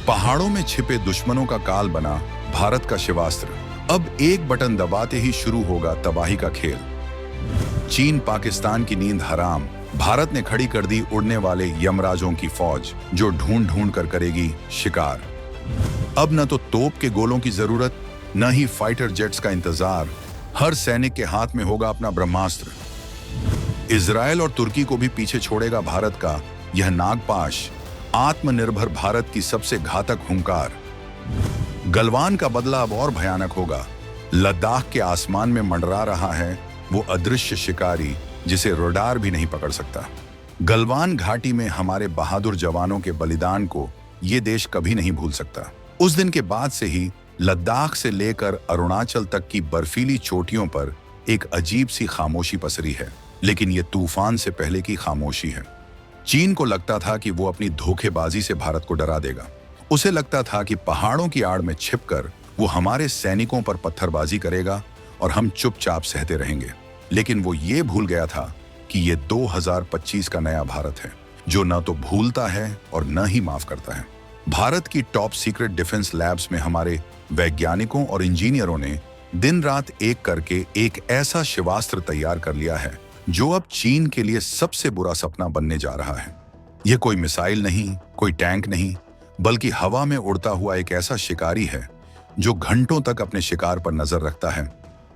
पहाड़ों में छिपे दुश्मनों का काल बना भारत का शिवास्त्र। अब एक बटन दबाते ही शुरू होगा तबाही का खेल। चीन पाकिस्तान की नींद हराम। भारत ने खड़ी कर दी उड़ने वाले यमराजों की फौज, जो ढूंढ ढूंढ कर करेगी शिकार। अब न तो तोप के गोलों की जरूरत, न ही फाइटर जेट्स का इंतजार। हर सैनिक के हाथ में होगा अपना ब्रह्मास्त्र। इजराइल और तुर्की को भी पीछे छोड़ेगा भारत का यह नागपाश। आत्मनिर्भर भारत की सबसे घातक हुंकार। गलवान का बदला अब और भयानक होगा। लद्दाख के आसमान में मंडरा रहा है वो अदृश्य शिकारी, जिसे रडार भी नहीं पकड़ सकता। गलवान घाटी में हमारे बहादुर जवानों के बलिदान को ये देश कभी नहीं भूल सकता। उस दिन के बाद से ही लद्दाख से लेकर अरुणाचल तक की बर्फीली चोटियों पर एक अजीब सी खामोशी पसरी है। लेकिन ये तूफान से पहले की खामोशी है। चीन को लगता था कि वो अपनी धोखेबाजी से भारत को डरा देगा। उसे लगता था कि पहाड़ों की आड़ में छिपकर वो हमारे सैनिकों पर पत्थरबाजी करेगा और हम चुपचाप सहते रहेंगे। लेकिन वो ये भूल गया था कि ये 2025 का नया भारत है, जो न तो भूलता है और न ही माफ करता है। भारत की टॉप सीक्रेट डिफेंस लैब्स में हमारे वैज्ञानिकों और इंजीनियरों ने दिन रात एक करके एक ऐसा शिवास्त्र तैयार कर लिया है जो अब चीन के लिए सबसे बुरा सपना बनने जा रहा है। यह कोई मिसाइल नहीं, कोई टैंक नहीं, बल्कि हवा में उड़ता हुआ एक ऐसा शिकारी है जो घंटों तक अपने शिकार पर नजर रखता है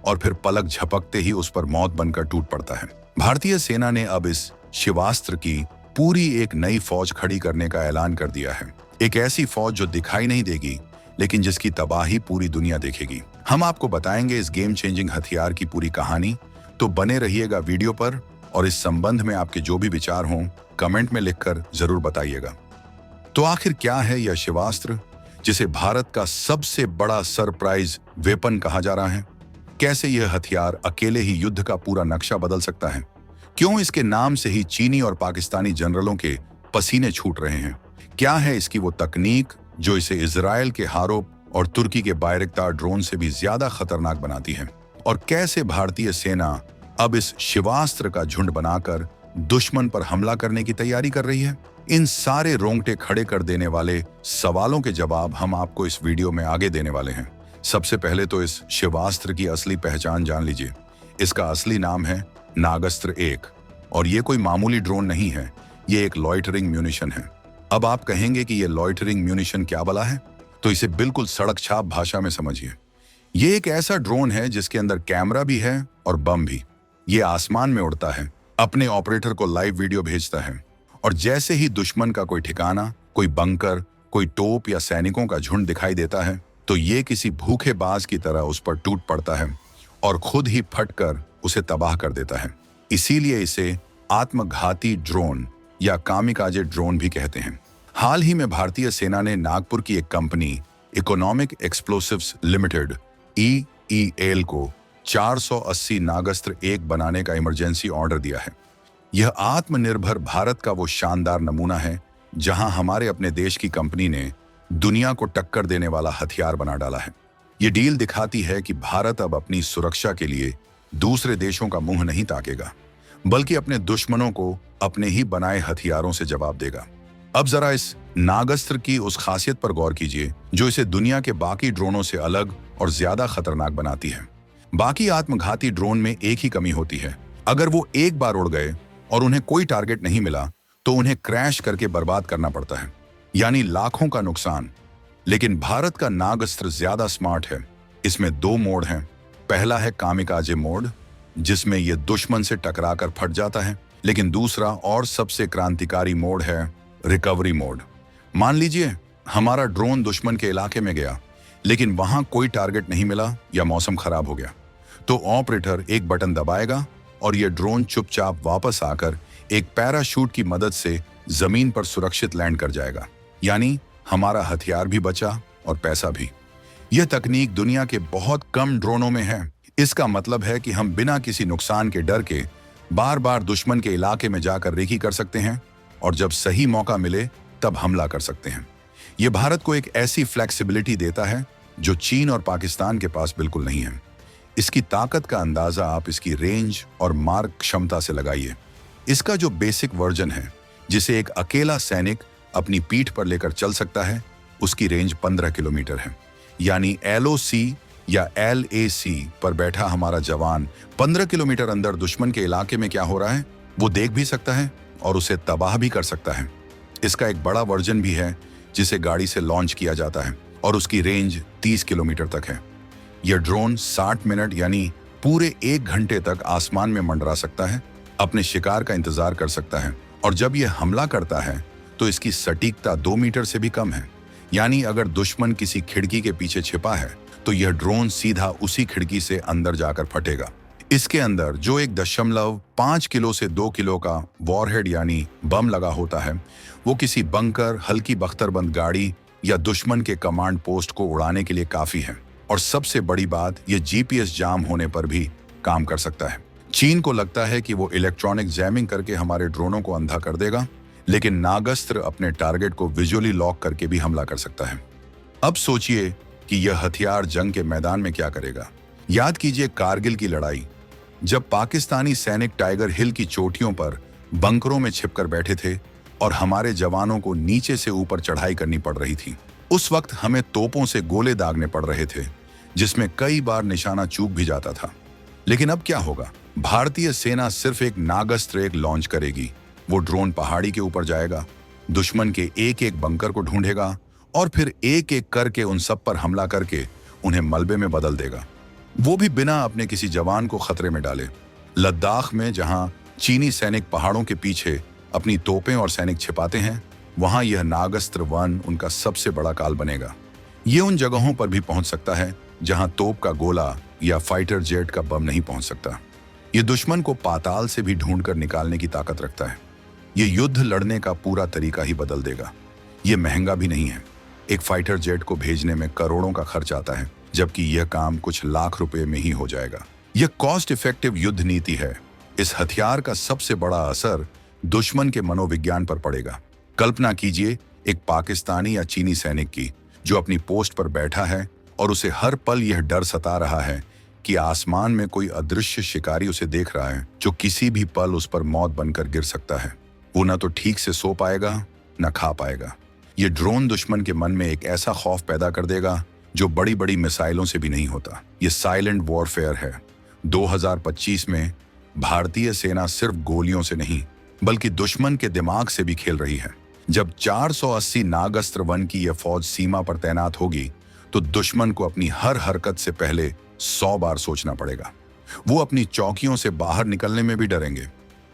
और फिर पलक झपकते ही उस पर मौत बनकर टूट पड़ता है। भारतीय सेना ने अब इस शिवास्त्र की पूरी एक नई फौज खड़ी करने का ऐलान कर दिया है। एक ऐसी फौज जो दिखाई नहीं देगी, लेकिन जिसकी तबाही पूरी दुनिया देखेगी। हम आपको बताएंगे इस गेम चेंजिंग हथियार की पूरी कहानी, तो बने रहिएगा वीडियो पर। और इस संबंध में आपके जो भी विचार हों, कमेंट में लिखकर जरूर बताइएगा। तो आखिर क्या है यह शिवास्त्र, जिसे भारत का सबसे बड़ा सरप्राइज वेपन कहा जा रहा है? कैसे यह हथियार अकेले ही युद्ध का पूरा नक्शा बदल सकता है? क्यों इसके नाम से ही चीनी और पाकिस्तानी जनरलों के पसीने छूट रहे हैं? क्या है इसकी वो तकनीक जो इसे इजराइल के हारोप और तुर्की के बायरक्तार ड्रोन से भी ज्यादा खतरनाक बनाती है? और कैसे भारतीय सेना अब इस शिवास्त्र का झुंड बनाकर दुश्मन पर हमला करने की तैयारी कर रही है? इन सारे रोंगटे खड़े कर देने वाले सवालों के जवाब हम आपको इस वीडियो में आगे देने वाले हैं। सबसे पहले तो इस शिवास्त्र की असली पहचान जान लीजिए। इसका असली नाम है नागस्त्र 1 और ये कोई मामूली ड्रोन नहीं है, ये एक लॉइटरिंग म्यूनिशन है। अब आप कहेंगे कि ये लॉइटरिंग म्यूनिशन क्या बला है? तो इसे बिल्कुल सड़क छाप भाषा में समझिए। ये एक ऐसा ड्रोन है जिसके अंदर कैमरा भी है और बम भी। ये आसमान में उड़ता है, अपने ऑपरेटर को लाइव वीडियो भेजता है और जैसे ही दुश्मन का कोई ठिकाना, कोई बंकर, कोई तोप या सैनिकों का झुंड दिखाई देता है, तो ये किसी भूखे बाज की तरह उस पर टूट पड़ता है और खुद ही फटकर उसे तबाह कर देता है। इसीलिए इसे आत्मघाती ड्रोन या कामिकाजे ड्रोन भी कहते हैं। हाल ही में भारतीय सेना ने नागपुर की एक company economic explosives limited EEL को 480 नागस्त्र 1 बनाने का इमरजेंसी ऑर्डर दिया है। यह आत्मनिर्भर भारत का वो शानदार नमूना है जहां हमारे अपने देश की कंपनी ने दुनिया को टक्कर देने वाला हथियार बना डाला है। ये डील दिखाती है कि भारत अब अपनी सुरक्षा के लिए दूसरे देशों का मुंह नहीं ताकेगा, बल्कि अपने दुश्मनों को अपने ही बनाए हथियारों से जवाब देगा। अब जरा इस नागस्त्र की उस खासियत पर गौर कीजिए जो इसे दुनिया के बाकी ड्रोनों से अलग और ज्यादा खतरनाक बनाती है। बाकी आत्मघाती ड्रोन में एक ही कमी होती है, अगर वो एक बार उड़ गए और उन्हें कोई टारगेट नहीं मिला तो उन्हें क्रैश करके बर्बाद करना पड़ता है, यानी लाखों का नुकसान। लेकिन भारत का नागस्त्र ज्यादा स्मार्ट है। इसमें 2 मोड हैं। पहला है कामिकाजे मोड, जिसमें यह दुश्मन से टकराकर फट जाता है। लेकिन दूसरा और सबसे क्रांतिकारी मोड है रिकवरी मोड। मान लीजिए हमारा ड्रोन दुश्मन के इलाके में गया, लेकिन वहां कोई टारगेट नहीं मिला या मौसम खराब हो गया, तो ऑपरेटर एक बटन दबाएगा और यह ड्रोन चुपचाप वापस आकर एक पैराशूट की मदद से जमीन पर सुरक्षित लैंड कर जाएगा। यानी हमारा हथियार भी बचा और पैसा भी। यह तकनीक दुनिया के बहुत कम ड्रोनों में है। इसका मतलब है कि हम बिना किसी नुकसान के डर के बार बार दुश्मन के इलाके में जाकर रेकी कर सकते हैं और जब सही मौका मिले तब हमला कर सकते हैं। यह भारत को एक ऐसी फ्लेक्सिबिलिटी देता है जो चीन और पाकिस्तान के पास बिल्कुल नहीं है। इसकी ताकत का अंदाजा आप इसकी रेंज और मार क्षमता से लगाइए। इसका जो बेसिक वर्जन है, जिसे एक अकेला सैनिक अपनी पीठ पर लेकर चल सकता है, उसकी रेंज 15 किलोमीटर है। यानी LOC या LAC पर बैठा हमारा जवान 15 किलोमीटर अंदर दुश्मन के इलाके में क्या हो रहा है वो देख भी सकता है और उसे तबाह भी कर सकता है। इसका एक बड़ा वर्जन भी है जिसे गाड़ी से लॉन्च किया जाता है और उसकी रेंज 30 किलोमीटर तक है। यह ड्रोन 60 मिनट यानी पूरे 1 घंटे तक आसमान में मंडरा सकता है, अपने शिकार का इंतजार कर सकता है और जब यह हमला करता है तो इसकी सटीकता 2 मीटर से भी कम है। यानी अगर दुश्मन किसी खिड़की के पीछे छिपा है तो यह ड्रोन सीधा उसी खिड़की से अंदर जाकर फटेगा। इसके अंदर जो 1.5 किलो से 2 किलो का वॉरहेड यानी बम लगा होता है वो किसी बंकर, हल्की बख्तरबंद गाड़ी या दुश्मन के कमांड पोस्ट को उड़ाने के लिए काफी है। और सबसे बड़ी बात, ये GPS जाम होने पर भी काम कर सकता है। चीन को लगता है कि वो इलेक्ट्रॉनिक जैमिंग करके हमारे ड्रोनों को अंधा कर देगा, लेकिन नागस्त्र अपने टारगेट को विजुअली लॉक करके भी हमला कर सकता है। अब सोचिए कि यह हथियार जंग के मैदान में क्या करेगा। याद कीजिए कारगिल की लड़ाई, जब पाकिस्तानी सैनिक टाइगर हिल की चोटियों पर बंकरों में छिपकर बैठे थे और हमारे जवानों को नीचे से ऊपर चढ़ाई करनी पड़ रही थी। उस वक्त हमें तोपों से गोले दागने पड़ रहे थे, जिसमें कई बार निशाना चूक भी जाता था। लेकिन अब क्या होगा? भारतीय सेना सिर्फ एक नागस्त्र एक लॉन्च करेगी। वो ड्रोन पहाड़ी के ऊपर जाएगा, दुश्मन के एक एक बंकर को ढूंढेगा और फिर एक एक करके उन सब पर हमला करके उन्हें मलबे में बदल देगा, वो भी बिना अपने किसी जवान को खतरे में डाले। लद्दाख में जहां चीनी सैनिक पहाड़ों के पीछे अपनी तोपें और सैनिक छिपाते हैं, वहां यह नागस्त्र वन उनका सबसे बड़ा काल बनेगा। ये उन जगहों पर भी पहुंच सकता है जहां तोप का गोला या फाइटर जेट का बम नहीं पहुंच सकता। ये दुश्मन को पाताल से भी ढूंढकर निकालने की ताकत रखता है। ये युद्ध लड़ने का पूरा तरीका ही बदल देगा। ये महंगा भी नहीं है। एक फाइटर जेट को भेजने में करोड़ों का खर्च आता है, जबकि यह काम कुछ लाख रुपए में ही हो जाएगा। यह कॉस्ट इफेक्टिव युद्ध नीति है। इस हथियार का सबसे बड़ा असर दुश्मन के मनोविज्ञान पर पड़ेगा। कल्पना कीजिए एक पाकिस्तानी या चीनी सैनिक की जो अपनी पोस्ट पर बैठा है और उसे हर पल यह डर सता रहा है कि आसमान में कोई अदृश्य शिकारी उसे देख रहा है जो किसी भी पल उस पर मौत बनकर गिर सकता है। वो न तो ठीक से सो पाएगा न खा पाएगा। ये ड्रोन दुश्मन के मन में एक ऐसा खौफ पैदा कर देगा जो बड़ी बड़ी मिसाइलों से भी नहीं होता। ये साइलेंट वॉरफेयर है। 2025 में भारतीय सेना सिर्फ गोलियों से नहीं बल्कि दुश्मन के दिमाग से भी खेल रही है। जब 480 नागस्त्र वन की यह फौज सीमा पर तैनात होगी तो दुश्मन को अपनी हर हरकत से पहले 100 बार सोचना पड़ेगा। वो अपनी चौकियों से बाहर निकलने में भी डरेंगे।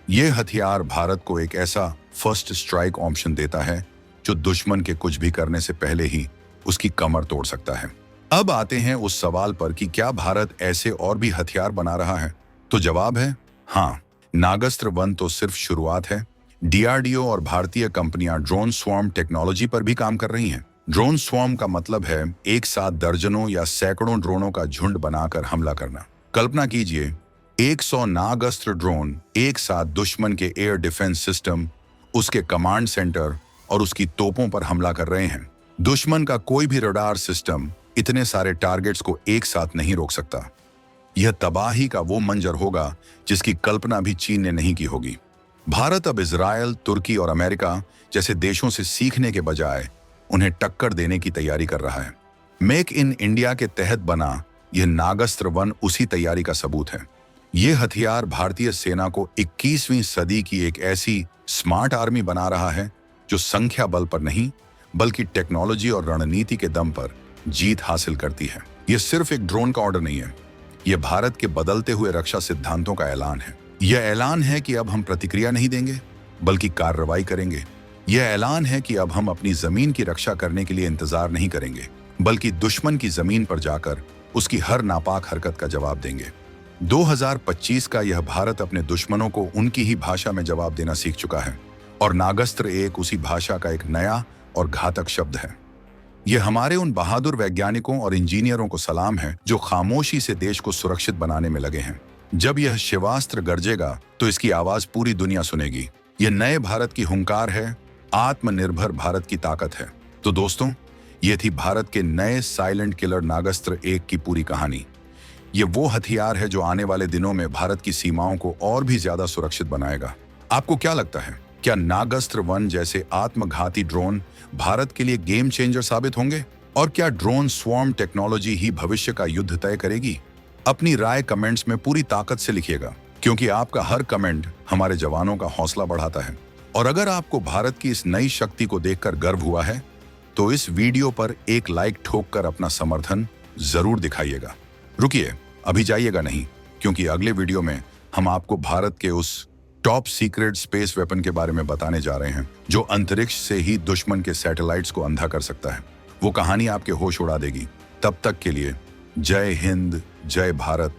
ये हथियार भारत को एक ऐसा फर्स्ट स्ट्राइक ऑप्शन देता है जो दुश्मन के कुछ भी करने से पहले ही उसकी कमर तोड़ सकता है। अब आते हैं उस सवाल पर कि क्या भारत ऐसे और भी हथियार बना रहा है? तो जवाब है हाँ। नागस्त्र वन तो सिर्फ शुरुआत है। DRDO और भारतीय कंपनियां ड्रोन स्वॉर्म टेक्नोलॉजी पर भी काम कर रही हैं। ड्रोन स्वॉर्म का मतलब है एक साथ दर्जनों या सैकड़ों ड्रोनों का झुंड बनाकर हमला करना। कल्पना कीजिए 100 नागस्त्र ड्रोन एक साथ दुश्मन के एयर डिफेंस सिस्टम, उसके कमांड सेंटर और उसकी तोपों पर हमला कर रहे हैं। दुश्मन का कोई भी रडार सिस्टम इतने सारे टारगेट्स को एक साथ नहीं रोक सकता। यह तबाही का वो मंजर होगा जिसकी कल्पना भी चीन ने नहीं की होगी। भारत अब इजराइल, तुर्की और अमेरिका जैसे देशों से सीखने के बजाय उन्हें टक्कर देने की तैयारी कर रहा है। मेक इन इंडिया के तहत बना यह नागस्त्र वन उसी तैयारी का सबूत है। यह हथियार भारतीय सेना को 21वीं सदी की एक ऐसी स्मार्ट आर्मी बना रहा है जो संख्या बल पर नहीं बल्कि टेक्नोलॉजी और रणनीति के दम पर जीत हासिल करती है। यह सिर्फ एक ड्रोन का ऑर्डर नहीं है, यह भारत के बदलते हुए रक्षा सिद्धांतों का ऐलान है। यह ऐलान है कि अब हम प्रतिक्रिया नहीं देंगे बल्कि कार्रवाई करेंगे। यह ऐलान है कि अब हम अपनी जमीन की रक्षा करने के लिए इंतजार नहीं करेंगे बल्कि दुश्मन की जमीन पर जाकर उसकी हर नापाक हरकत का जवाब देंगे। 2025 का यह भारत अपने दुश्मनों को उनकी ही भाषा में जवाब देना सीख चुका है और नागस्त्र एक उसी भाषा का एक नया और घातक शब्द है। यह हमारे उन बहादुर वैज्ञानिकों और इंजीनियरों को सलाम है जो खामोशी से देश को सुरक्षित बनाने में लगे हैं। जब यह शिवास्त्र गरजेगा तो इसकी आवाज पूरी दुनिया सुनेगी। यह नए भारत की हुंकार है, आत्मनिर्भर भारत की ताकत है। तो दोस्तों, ये थी भारत के नए साइलेंट किलर नागस्त्र एक की पूरी कहानी। ये वो हथियार है जो आने वाले दिनों में भारत की सीमाओं को और भी ज्यादा सुरक्षित बनाएगा। आपको क्या लगता है? क्या नागस्त्र 1 जैसे आत्मघाती ड्रोन भारत के लिए गेम चेंजर साबित होंगे? और क्या ड्रोन स्वॉर्म टेक्नोलॉजी ही भविष्य का युद्ध तय करेगी? अपनी राय कमेंट्स में पूरी ताकत से लिखिएगा, क्योंकि आपका हर कमेंट हमारे जवानों का हौसला बढ़ाता है। और अगर आपको भारत की इस नई शक्ति को देखकर गर्व हुआ है, तो इस वीडियो पर एक लाइक ठोककर अपना समर्थन जरूर दिखाइएगा। रुकिए, अभी जाइएगा नहीं, क्योंकि अगले वीडियो में हम आपको भारत के उस टॉप सीक्रेट स्पेस वेपन के बारे में बताने जा रहे हैं, जो अंतरिक्ष से ही दुश्मन के सैटेलाइट्स को अंधा कर सकता है। वो कहानी आपके होश उड़ा देगी। तब तक के लिए जय हिंद, जय भारत,